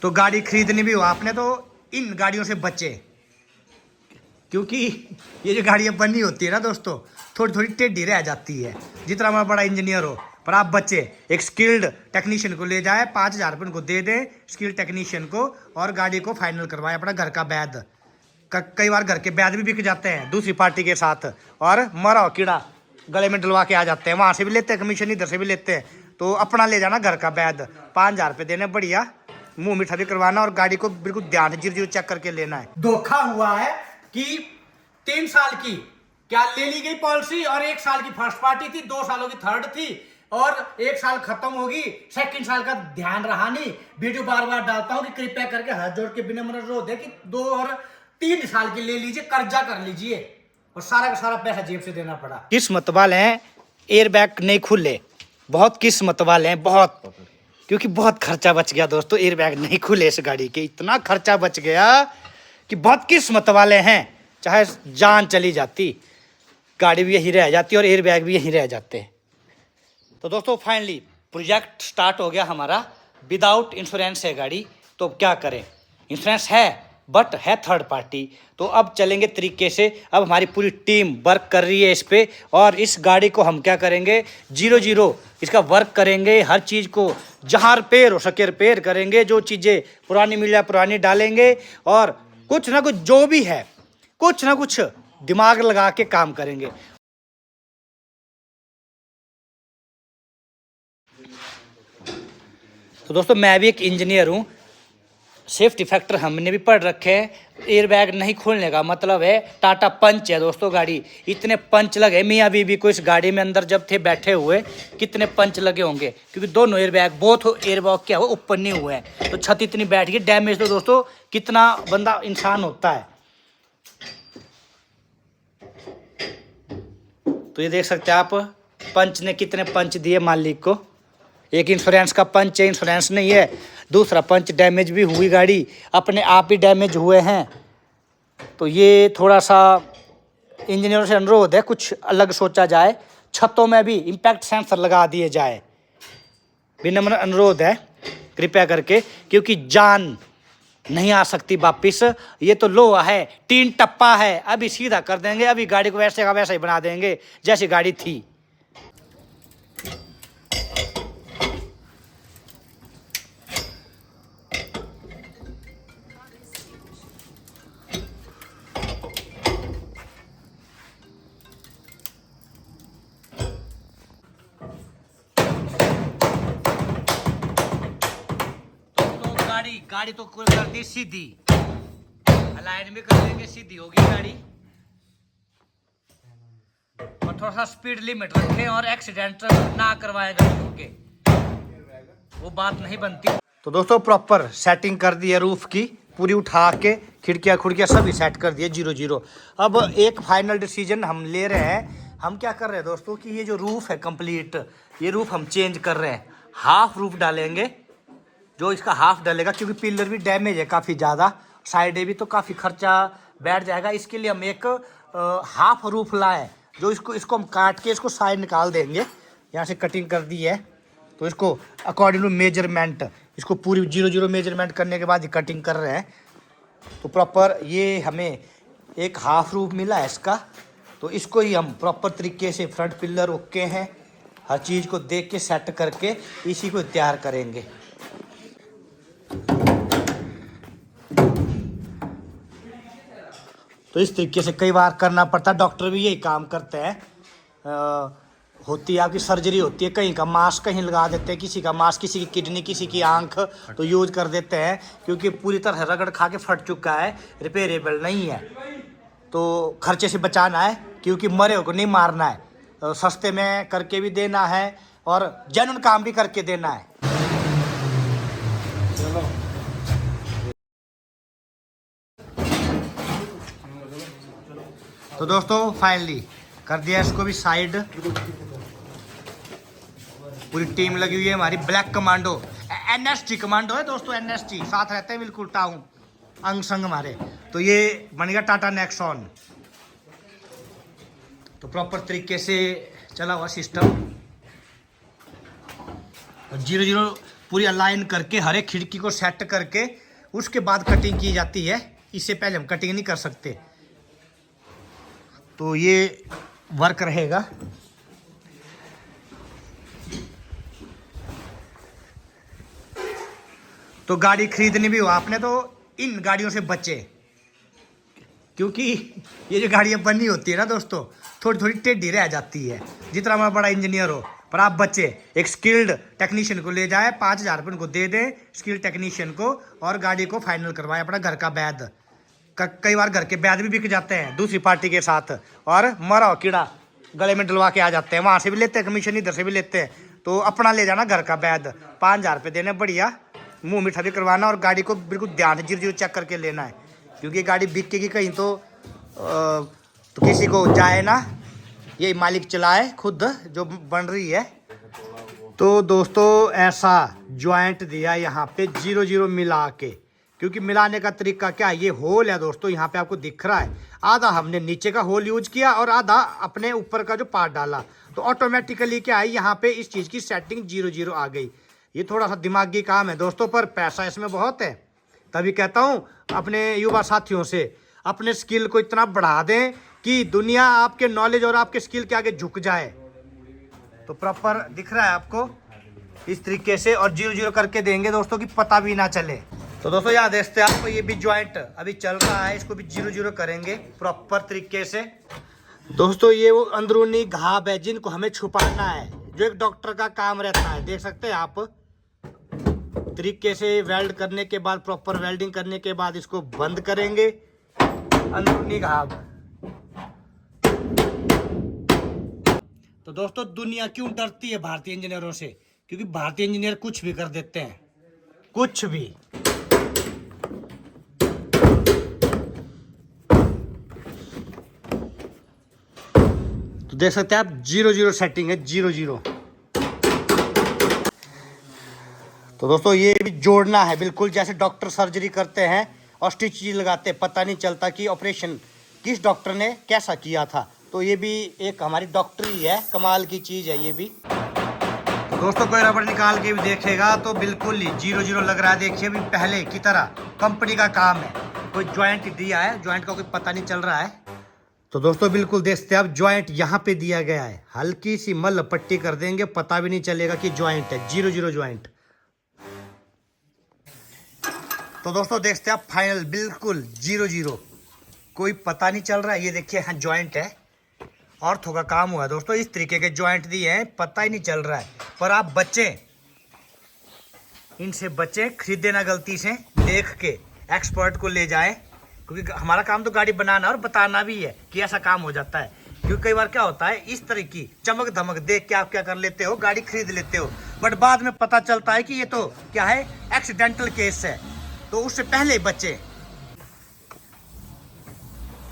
तो गाड़ी खरीदनी भी हो आपने तो इन गाड़ियों से बचे, क्योंकि ये जो गाड़ियाँ बनी होती है ना दोस्तों, थोड़ी थोड़ी टेढ़ी रह जाती है। जितना हमारा बड़ा इंजीनियर हो, पर आप बच्चे एक स्किल्ड टेक्नीशियन को ले जाए, 5,000 रुपये उनको दे दें स्किल्ड टेक्नीशियन को, और गाड़ी को फाइनल करवाए अपना घर का बैद। कई बार घर के बैद भी बिक जाते हैं दूसरी पार्टी के साथ, और मरा हो कीड़ा गले में डलवा के आ जाते हैं, वहाँ से भी लेते हैं कमीशन, इधर से भी लेते हैं। तो अपना ले जाना घर का बैद, 5,000 रुपये देने, बढ़िया मुंह मीठा भी करवाना, और गाड़ी को बिल्कुल ध्यान से जीरो चेक करके लेना है। धोखा हुआ है कि 3 साल की क्या ले ली गई पॉलिसी, और 1 साल की फर्स्ट पार्टी थी, 2 सालों की थर्ड थी, और 1 साल खत्म होगी, सेकंड साल का ध्यान रहा नहीं। वीडियो बार बार डालता हूं कि कृपया करके हाथ जोड़ के बिना अनुरोध है कि 2 और 3 साल की ले लीजिए, कर्जा कर लीजिए, और सारा का सारा पैसा जेब से देना पड़ा। किस्मत वाले हैं एयर बैग नहीं खुले, बहुत किस्मत वाले हैं, बहुत, क्योंकि बहुत खर्चा बच गया दोस्तों। एयर बैग नहीं खुले इस गाड़ी के, इतना खर्चा बच गया कि बहुत किस्मत वाले हैं। चाहे जान चली जाती, गाड़ी भी यहीं रह जाती और एयर बैग भी यहीं रह जाते। तो दोस्तों फाइनली प्रोजेक्ट स्टार्ट हो गया हमारा। विदाउट इंश्योरेंस है गाड़ी, तो अब क्या करें, इंश्योरेंस है बट है थर्ड पार्टी। तो अब चलेंगे तरीके से, अब हमारी पूरी टीम वर्क कर रही है इस पे, और इस गाड़ी को हम क्या करेंगे, 0-0 इसका वर्क करेंगे। हर चीज़ को जहाँ रिपेयर हो सके रिपेयर करेंगे, जो चीज़ें पुरानी मिल जाए पुरानी डालेंगे, और कुछ ना कुछ जो भी है, कुछ ना कुछ दिमाग लगा के काम करेंगे। तो दोस्तों मैं भी एक इंजीनियर हूँ, सेफ्टी फैक्टर हमने भी पढ़ रखे हैं। एयर बैग नहीं खोलने का मतलब है टाटा पंच है दोस्तों गाड़ी, इतने पंच लगे मियाँ बीबी को इस गाड़ी में अंदर जब थे बैठे हुए, कितने पंच लगे होंगे, क्योंकि दोनों air bag both air bag क्या हुआ ऊपर नहीं हुए हैं, तो छत इतनी बैठ गई। डैमेज तो दोस्तों कितना बंदा इंसान होता है। तो ये देख सकते हैं आप, पंच ने कितने पंच दिए मालिक को। एक इंश्योरेंस का पंच है, इंश्योरेंस नहीं है। दूसरा पंच डैमेज भी हुई गाड़ी, अपने आप ही डैमेज हुए हैं। तो ये थोड़ा सा इंजीनियरों से अनुरोध है, कुछ अलग सोचा जाए, छतों में भी इम्पैक्ट सेंसर लगा दिए जाए, विनम्र अनुरोध है कृपया करके, क्योंकि जान नहीं आ सकती वापिस। ये तो लोहा है, टीन टप्पा है, अभी सीधा कर देंगे, अभी गाड़ी को वैसे का वैसा ही बना देंगे जैसी गाड़ी थी। गाड़ी तो कर दी सीधी, लाइन भी कर देंगे, सीधी होगी गाड़ी, और थोड़ा सा स्पीड लिमिट रखें और एक्सीडेंट ना करवाएं गाड़ियों के, वो बात नहीं बनती। तो दोस्तों प्रॉपर सेटिंग कर दी है रूफ की, पूरी उठा के खिड़कियाँ खुड़कियाँ सभी सेट कर दिए 0-0। अब एक फाइनल डिसीजन हम ले रहे हैं, हम क्या कर रहे हैं दोस्तों कि ये जो रूफ है कंप्लीट, ये रूफ हम चेंज कर रहे हैं, हाफ रूफ डालेंगे, जो इसका हाफ डलेगा, क्योंकि पिलर भी डैमेज है काफ़ी ज़्यादा, साइडें भी, तो काफ़ी खर्चा बैठ जाएगा। इसके लिए हम एक हाफ रूफ लाए, जो इसको हम काट के इसको साइड निकाल देंगे, यहाँ से कटिंग कर दी है। तो इसको अकॉर्डिंग टू मेजरमेंट, इसको पूरी 0-0 मेजरमेंट करने के बाद ही कटिंग कर रहे हैं। तो प्रॉपर ये हमें एक हाफ रूफ मिला है इसका, तो इसको ही हम प्रॉपर तरीके से फ्रंट पिलर ओके हैं, हर चीज़ को देख के सेट करके इसी को तैयार करेंगे। तो इस तरीके से कई बार करना पड़ता है, डॉक्टर भी यही काम करते हैं। होती है आपकी सर्जरी होती है, कहीं का मांस कहीं लगा देते हैं, किसी का मांस, किसी की किडनी, किसी की आंख, तो यूज कर देते हैं, क्योंकि पूरी तरह रगड़ खा के फट चुका है, रिपेयरेबल नहीं है। तो खर्चे से बचाना है, क्योंकि मरे को नहीं मारना है, तो सस्ते में करके भी देना है और जेन्युइन काम भी करके देना है। चलो तो दोस्तों फाइनली कर दिया इसको भी साइड। पूरी टीम लगी हुई है हमारी, ब्लैक कमांडो, NST कमांडो है दोस्तों, NST साथ रहते हैं बिल्कुल टाउन अंग संग हमारे। तो ये बन गया टाटा नेक्सॉन, तो प्रॉपर तरीके से चला हुआ सिस्टम। 0-0 पूरी अलाइन करके हर एक खिड़की को सेट करके उसके बाद कटिंग की जाती है। इससे पहले हम कटिंग नहीं कर सकते। तो ये वर्क रहेगा। तो गाड़ी खरीदनी भी हो आपने तो इन गाड़ियों से बचे, क्योंकि ये जो गाड़ियाँ बनी होती है ना दोस्तों, थोड़ी थोड़ी टेढ़ी रह जाती है। जितना हमारा बड़ा इंजीनियर हो, पर आप बच्चे एक स्किल्ड टेक्नीशियन को ले जाए, 5,000 रुपये उनको दे दें स्किल्ड टेक्नीशियन को, और गाड़ी को फाइनल करवाए अपना घर का वैद। कई बार घर के वैद भी बिक जाते हैं दूसरी पार्टी के साथ, और मरा हो कीड़ा गले में डलवा के आ जाते हैं, वहाँ से भी लेते हैं कमीशन, इधर से भी लेते हैं। तो अपना ले जाना घर का वैद, 5,000 रुपये देने, बढ़िया मुँह मीठा भी करवाना, और गाड़ी को बिल्कुल ध्यान से जीरो जीरो चेक करके लेना है, क्योंकि गाड़ी बिकेगी कहीं तो किसी को जाए ना, ये मालिक चलाए खुद जो बन रही है। तो दोस्तों ऐसा जॉइंट दिया यहाँ पे 0-0 मिला के, क्योंकि मिलाने का तरीका क्या है, ये होल है दोस्तों, यहाँ पे आपको दिख रहा है, आधा हमने नीचे का होल यूज किया और आधा अपने ऊपर का जो पार्ट डाला, तो ऑटोमेटिकली क्या है यहाँ पे इस चीज़ की सेटिंग 0-0 आ गई। ये थोड़ा सा दिमागी काम है दोस्तों, पर पैसा इसमें बहुत है। तभी कहता हूँ अपने युवा साथियों से, अपने स्किल को इतना बढ़ा दें कि दुनिया आपके नॉलेज और आपके स्किल के आगे झुक जाए। तो प्रॉपर दिख रहा है आपको इस तरीके से, और 0-0 करके देंगे दोस्तों कि पता भी ना चले। तो दोस्तों याद देखते हैं आपको, ये भी जॉइंट अभी चल रहा है, इसको भी 0-0 करेंगे प्रॉपर तरीके से। दोस्तों ये वो अंदरूनी घाव है जिनको हमें छुपाना है, जो एक डॉक्टर का काम रहता है। देख सकते हैं आप, तरीके से वेल्ड करने के बाद, प्रॉपर वेल्डिंग करने के बाद इसको बंद करेंगे अंदरूनी घाव। तो दोस्तों दुनिया क्यों डरती है भारतीय इंजीनियरों से? क्योंकि भारतीय इंजीनियर कुछ भी कर देते हैं, कुछ भी। तो देख सकते हैं आप 0-0 सेटिंग है, 0-0। तो दोस्तों ये भी जोड़ना है, बिल्कुल जैसे डॉक्टर सर्जरी करते हैं और स्टिच लगाते हैं, पता नहीं चलता कि ऑपरेशन किस डॉक्टर ने कैसा किया था। तो ये भी एक हमारी डॉक्टरी है, कमाल की चीज़ है ये भी। तो दोस्तों कोई रबड़ निकाल के भी देखेगा तो बिल्कुल ही 0-0 लग रहा है। देखिए अभी पहले की तरह कंपनी का काम है, कोई ज्वाइंट दिया है, ज्वाइंट का कोई पता नहीं चल रहा है। तो दोस्तों बिल्कुल देखते हैं अब, ज्वाइंट यहाँ पे दिया गया है, हल्की सी मल पट्टी कर देंगे, पता भी नहीं चलेगा कि ज्वाइंट है, 0-0 ज्वाइंट। तो दोस्तों देखते हैं आप, फाइनल बिल्कुल 0-0, कोई पता नहीं चल रहा है। ये देखिए हाँ ज्वाइंट है, ऑर्थो का काम हुआ है दोस्तों, इस तरीके के ज्वाइंट दिए हैं, पता ही नहीं चल रहा है। पर आप बचें, इनसे बचें, खरीदे ना गलती से, देख के एक्सपर्ट को ले जाएं, क्योंकि हमारा काम तो गाड़ी बनाना और बताना भी है कि ऐसा काम हो जाता है। क्योंकि कई बार क्या होता है, इस तरह की चमक धमक देख के आप क्या कर लेते हो, गाड़ी खरीद लेते हो, बट बाद में पता चलता है कि ये तो क्या है, एक्सीडेंटल केस है। तो उससे पहले बचे।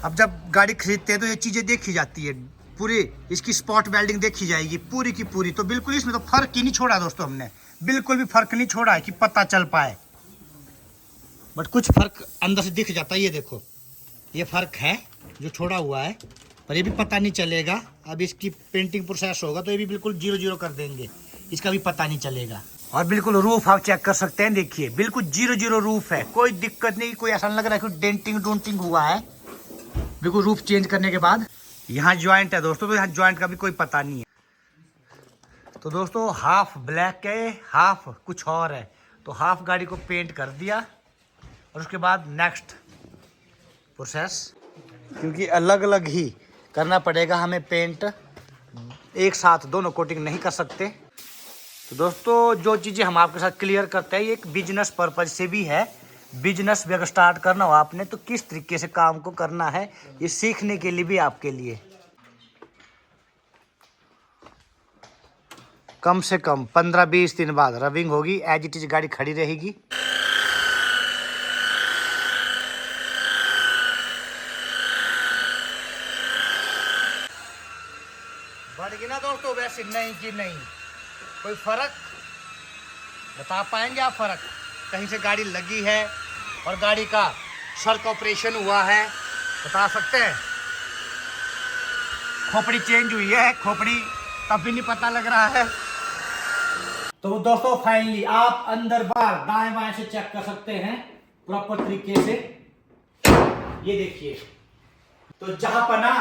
अब जब गाड़ी खरीदते हैं तो ये चीज़ें देखी जाती है, पूरी इसकी स्पॉट वेल्डिंग देखी जाएगी पूरी की पूरी। तो बिल्कुल इसमें तो फर्क ही नहीं छोड़ा दोस्तों, हमने बिल्कुल भी फर्क नहीं छोड़ा है कि पता चल पाए, बट कुछ फर्क अंदर से दिख जाता है। ये देखो ये फर्क है जो छोड़ा हुआ है, पर ये भी पता नहीं चलेगा। अब इसकी पेंटिंग प्रोसेस होगा तो ये भी बिल्कुल 0-0 कर देंगे, इसका भी पता नहीं चलेगा। और बिल्कुल रूफ आप चेक कर सकते हैं, देखिए बिल्कुल 0-0 रूफ है, कोई दिक्कत नहीं, कोई ऐसा लग रहा है कि डेंटिंग डोंटिंग हुआ है। बिल्कुल रूफ चेंज करने के बाद यहाँ ज्वाइंट है दोस्तों, तो यहाँ ज्वाइंट का भी कोई पता नहीं है। तो दोस्तों हाफ ब्लैक है, हाफ कुछ और है, तो हाफ गाड़ी को पेंट कर दिया, और उसके बाद नेक्स्ट प्रोसेस, क्योंकि अलग अलग ही करना पड़ेगा हमें पेंट, एक साथ दोनों कोटिंग नहीं कर सकते। तो दोस्तों जो चीज़ें हम आपके साथ क्लियर करते हैं, ये एक बिजनेस पर्पज से भी है। बिजनेस भी अगर स्टार्ट करना हो आपने तो किस तरीके से काम को करना है, ये सीखने के लिए भी आपके लिए कम से कम 15-20 दिन बाद रबिंग होगी, एज इट इज गाड़ी खड़ी रहेगी। बढ़ गई ना दोस्तों, वैसे नहीं कि नहीं, कोई फर्क बता पाएंगे आप? फर्क कहीं से गाड़ी लगी है और गाड़ी का सर का ऑपरेशन हुआ है, बता सकते हैं? खोपड़ी चेंज हुई है, खोपड़ी तब भी नहीं पता लग रहा है। तो दोस्तों फाइनली आप अंदर बाहर दाएं बाएं से चेक कर सकते हैं प्रॉपर तरीके से। ये देखिए, तो जहां पना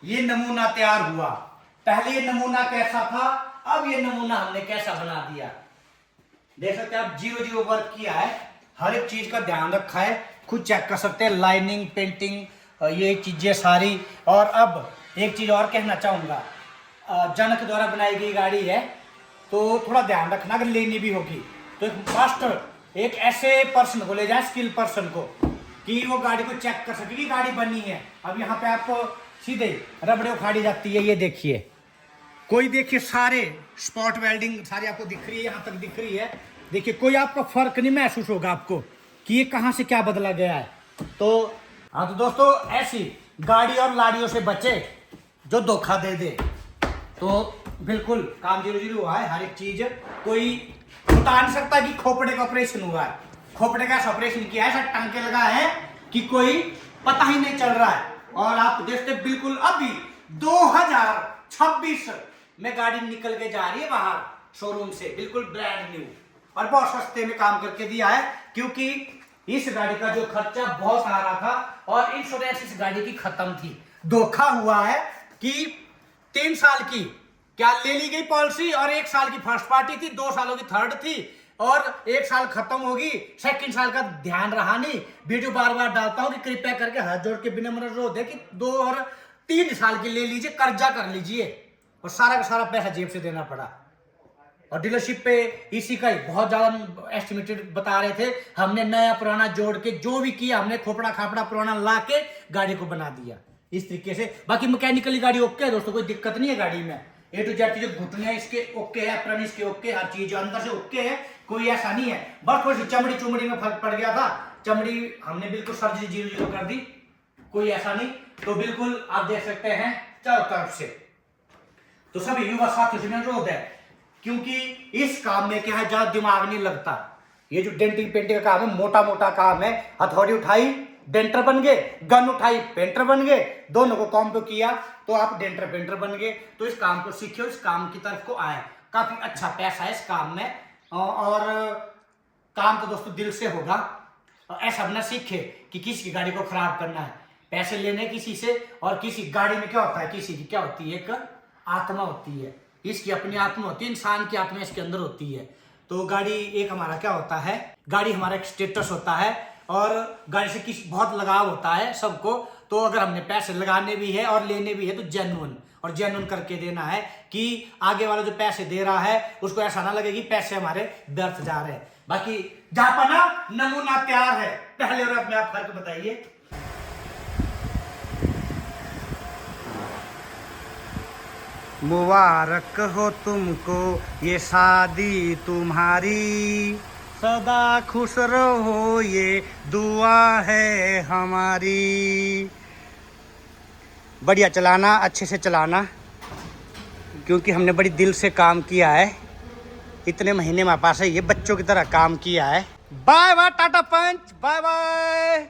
ये नमूना तैयार हुआ, पहले ये नमूना कैसा था, अब ये नमूना हमने कैसा बना दिया। देख सकते हैं आप 0-0 वर्क किया है, हर एक चीज का ध्यान रखा है, खुद चेक कर सकते हैं, लाइनिंग पेंटिंग ये चीजें सारी। और अब एक चीज और कहना चाहूंगा, जनक द्वारा बनाई गई गाड़ी है, तो थोड़ा ध्यान रखना, अगर लेनी भी होगी तो एक मास्टर, एक ऐसे पर्सन को ले जाए, स्किल पर्सन को, कि वो गाड़ी को चेक कर सके कि गाड़ी बनी है। अब यहाँ पे आपको सीधे रबड़े उखाड़ी जाती है, ये देखिए, कोई देखिए सारे स्पॉट वेल्डिंग सारी आपको दिख रही है, यहाँ तक दिख रही है। देखिए कोई आपका फर्क नहीं महसूस होगा आपको कि ये कहाँ से क्या बदला गया है। तो हाँ, तो दोस्तों ऐसी गाड़ी और लाड़ियों से बचे जो धोखा दे दे। तो बिल्कुल काम 0-0 हुआ है, हर एक चीज कोई बता नहीं सकता कि खोपड़े का ऑपरेशन हुआ है, खोपड़े का ऑपरेशन किया है, सब टांके लगा है कि कोई पता ही नहीं चल रहा है। और आप देखते बिल्कुल अभी 2026 में गाड़ी निकल के जा रही है बाहर शोरूम से, बिल्कुल ब्रांड न्यू, और बहुत सस्ते में काम करके दिया है, क्योंकि इस गाड़ी का जो खर्चा बहुत आ रहा था और इंश्योरेंस इस गाड़ी की खत्म थी। धोखा हुआ है कि 3 साल की क्या ले ली गई पॉलिसी और 1 साल की फर्स्ट पार्टी थी, 2 सालों की थर्ड थी, और 1 साल खत्म होगी, सेकंड साल का ध्यान रहा नहीं। वीडियो बार बार डालता हूं कि कृपया करके हाथ जोड़ के बिना मनोरंजन दे कि 2 और 3 साल की ले लीजिए, कर्जा कर लीजिए, और सारा का सारा पैसा जेब से देना पड़ा। और डीलरशिप पे इसी का ही बहुत ज्यादा एस्टिमेटेड बता रहे थे, हमने नया पुराना जोड़ के जो भी किया, हमने खोपड़ा खापड़ा पुराना ला के गाड़ी को बना दिया इस तरीके से। बाकी मैकेनिकली गाड़ी ओके है दोस्तों, कोई दिक्कत नहीं है गाड़ी में, A to Z चीजें, घुटने इसके ओके है, अपना इसके ओके, हर चीज अंदर से ओके है, कोई ऐसा नहीं है। बस थोड़ी सी चमड़ी में फर्क पड़ गया था, चमड़ी हमने बिल्कुल सर्जरी 0-0 कर दी, कोई ऐसा नहीं। तो बिल्कुल आप देख सकते हैं चारों तरफ से। तो सभी युवा साथियों से मेरा अनुरोध है, क्योंकि इस काम में क्या है, ज्यादा दिमाग नहीं लगता। ये जो डेंटिंग पेंटिंग का काम है, मोटा मोटा काम है, हथौड़ी उठाई डेंटर बन गए, गन उठाई पेंटर बन गए, दोनों को कॉम्बो किया तो आप डेंटर पेंटर बन गए। तो इस काम को सीखिए, इस काम की तरफ को आए, काफी अच्छा पैसा है इस काम में, और काम तो दोस्तों दिल से होगा। ऐसा ना सीखे कि किसी की गाड़ी को खराब करना है, पैसे लेने किसी से। और किसी गाड़ी में क्या होता है, किसी की क्या होती है, एक आत्मा होती है, इसकी अपनी आत्मा होती है, इंसान की आत्मा इसके अंदर होती है। तो गाड़ी एक हमारा क्या होता है, गाड़ी हमारा एक स्टेटस होता है, और गाड़ी से किसी बहुत लगाव होता है सबको। तो अगर हमने पैसे लगाने भी है और लेने भी है तो जेन्युइन करके देना है, कि आगे वाला जो पैसे दे रहा है उसको ऐसा ना लगे कि पैसे हमारे व्यर्थ जा रहे हैं। बाकी जहां पर ना नमूना तैयार है, पहले और अब में आप फर्क बताइए। मुबारक हो तुमको ये शादी तुम्हारी, सदा खुश रहो ये दुआ है हमारी। बढ़िया चलाना, अच्छे से चलाना, क्योंकि हमने बड़ी दिल से काम किया है, इतने महीने हमारे पास है, ये बच्चों की तरह काम किया है। बाय बाय, टाटा पंच, बाय बाय।